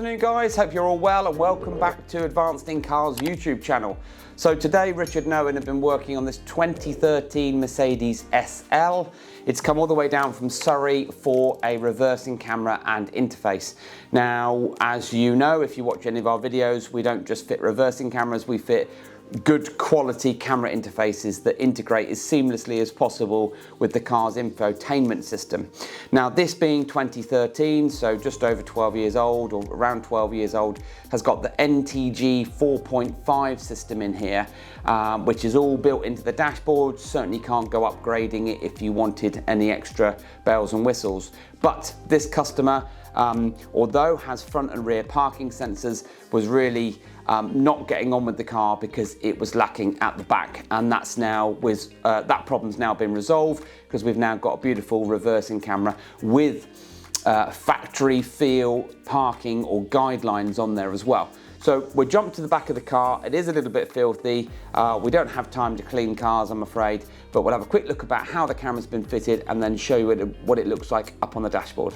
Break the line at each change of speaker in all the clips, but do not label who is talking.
afternoon guys, hope you're all well and welcome back to Advanced in Cars YouTube channel. So today Richard and Owen have been working on this 2013 Mercedes SL. It's come all the way down from Surrey for a reversing camera and interface. Now, as you know, if you watch any of our videos, we don't just fit reversing cameras, we fit good quality camera interfaces that integrate as seamlessly as possible with the car's infotainment system. Now, this being 2013, so just over 12 years old or around 12 years old, has got the NTG 4.5 system in here, which is all built into the dashboard. Certainly can't go upgrading it if you wanted any extra bells and whistles. But this customer, although has front and rear parking sensors, was really not getting on with the car because it was lacking at the back, and that's now that problem's now been resolved because we've now got a beautiful reversing camera with factory feel parking or guidelines on there as well. So we'll jump to the back of the car. It is a little bit filthy. We don't have time to clean cars, I'm afraid, but we'll have a quick look about how the camera's been fitted and then show you what it looks like up on the dashboard.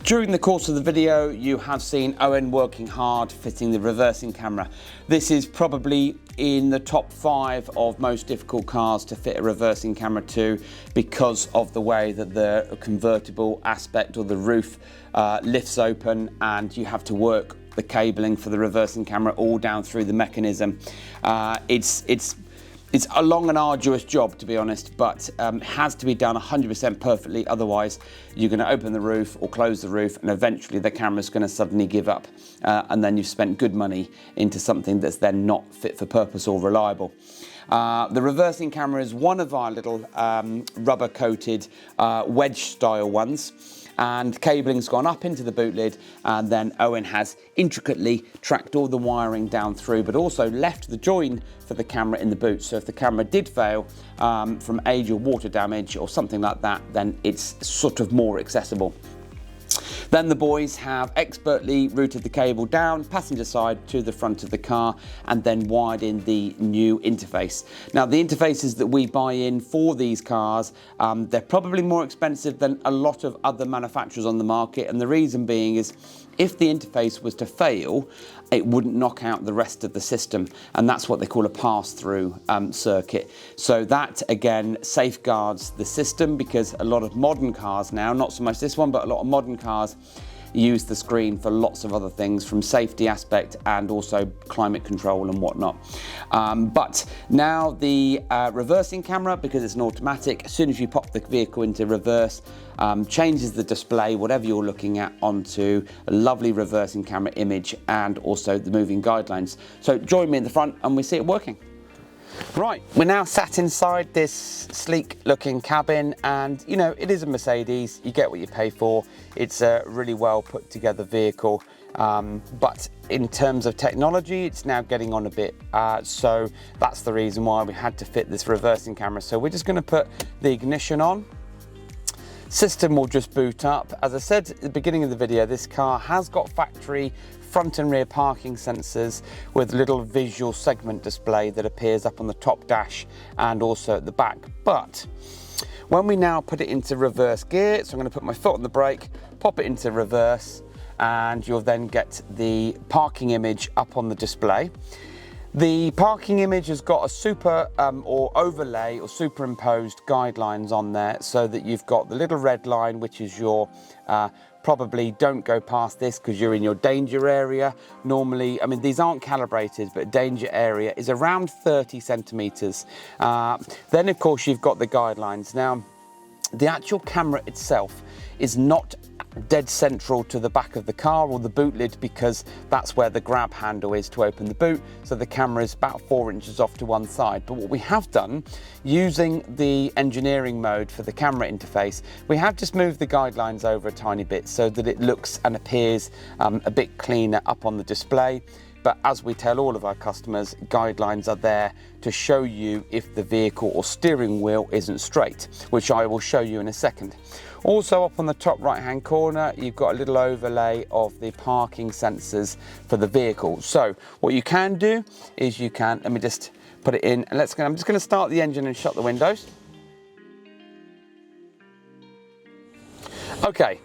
During the course of the video, you have seen Owen working hard fitting the reversing camera. This is probably in the top 5 of most difficult cars to fit a reversing camera to because of the way that the convertible aspect or the roof lifts open and you have to work the cabling for the reversing camera all down through the mechanism. It's a long and arduous job, to be honest, but has to be done 100% perfectly. Otherwise, you're going to open the roof or close the roof, and eventually the camera's going to suddenly give up. And then you've spent good money into something that's then not fit for purpose or reliable. The reversing camera is one of our little rubber-coated wedge-style ones. And cabling's gone up into the boot lid, and then Owen has intricately tracked all the wiring down through, but also left the join for the camera in the boot. So if the camera did fail from age or water damage or something like that, then it's sort of more accessible. Then the boys have expertly routed the cable down passenger side to the front of the car and then wired in the new interface. Now, the interfaces that we buy in for these cars, they're probably more expensive than a lot of other manufacturers on the market, and the reason being is if the interface was to fail, it wouldn't knock out the rest of the system, and that's what they call a pass-through circuit. So that again safeguards the system, because a lot of modern cars now, not so much this one, but a lot of modern cars use the screen for lots of other things, from safety aspect and also climate control and whatnot. But now the reversing camera, because it's an automatic, as soon as you pop the vehicle into reverse, changes the display, whatever you're looking at, onto a lovely reversing camera image and also the moving guidelines. So join me in the front and we see it working. Right, we're now sat inside this sleek looking cabin, and you know, it is a Mercedes, you get what you pay for. It's a really well put together vehicle, but in terms of technology, it's now getting on a bit, so that's the reason why we had to fit this reversing camera. So we're just going to put the ignition on. System will just boot up. As I said at the beginning of the video, this car has got factory front and rear parking sensors with a little visual segment display that appears up on the top dash and also at the back. But when we now put it into reverse gear, so I'm going to put my foot on the brake, pop it into reverse, and you'll then get the parking image up on the display. The parking image has got a super or overlay or superimposed guidelines on there, so that you've got the little red line, which is your probably don't go past this because you're in your danger area. Normally, I mean, these aren't calibrated, but danger area is around 30 centimeters. Then of course you've got the guidelines. Now, the actual camera itself is not dead central to the back of the car or the boot lid, because that's where the grab handle is to open the boot. So the camera is about 4 inches off to one side. But what we have done, using the engineering mode for the camera interface, we have just moved the guidelines over a tiny bit so that it looks and appears a bit cleaner up on the display. But as we tell all of our customers, guidelines are there to show you if the vehicle or steering wheel isn't straight, which I will show you in a second. Also, up on the top right hand corner, you've got a little overlay of the parking sensors for the vehicle. So what you can do is you can, let me just put it in, and I'm just going to start the engine and shut the windows. Okay.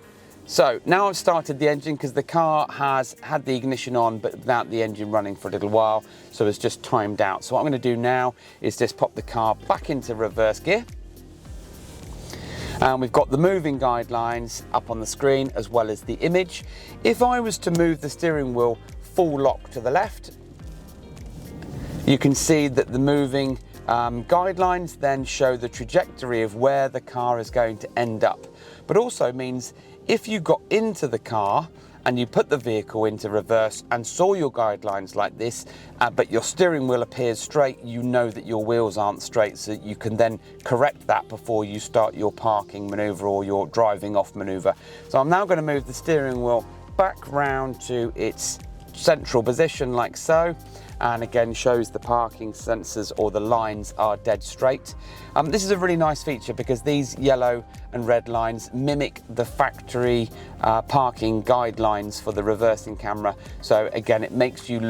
So now I've started the engine because the car has had the ignition on but without the engine running for a little while, so it's just timed out. So what I'm going to do now is just pop the car back into reverse gear. And we've got the moving guidelines up on the screen as well as the image. If I was to move the steering wheel full lock to the left, you can see that the moving guidelines then show the trajectory of where the car is going to end up. But also means if you got into the car and you put the vehicle into reverse and saw your guidelines like this, but your steering wheel appears straight, you know that your wheels aren't straight, so you can then correct that before you start your parking maneuver or your driving off maneuver. So I'm now going to move the steering wheel back round to its central position like so, and again shows the parking sensors or the lines are dead straight. This is a really nice feature because these yellow and red lines mimic the factory parking guidelines for the reversing camera. So again, it makes you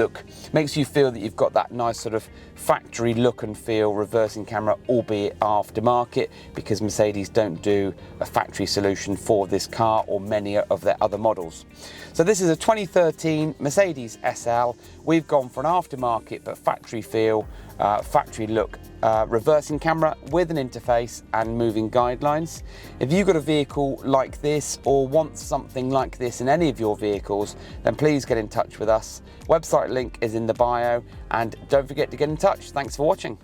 feel that you've got that nice sort of factory look and feel reversing camera, albeit aftermarket, because Mercedes don't do a factory solution for this car or many of their other models. So this is a 2013 Mercedes SL. We've gone for an aftermarket but factory feel, factory look reversing camera with an interface and moving guidelines. If you've got a vehicle like this or want something like this in any of your vehicles, then please get in touch with us. Website link is in the bio, and don't forget to get in touch. Thanks for watching.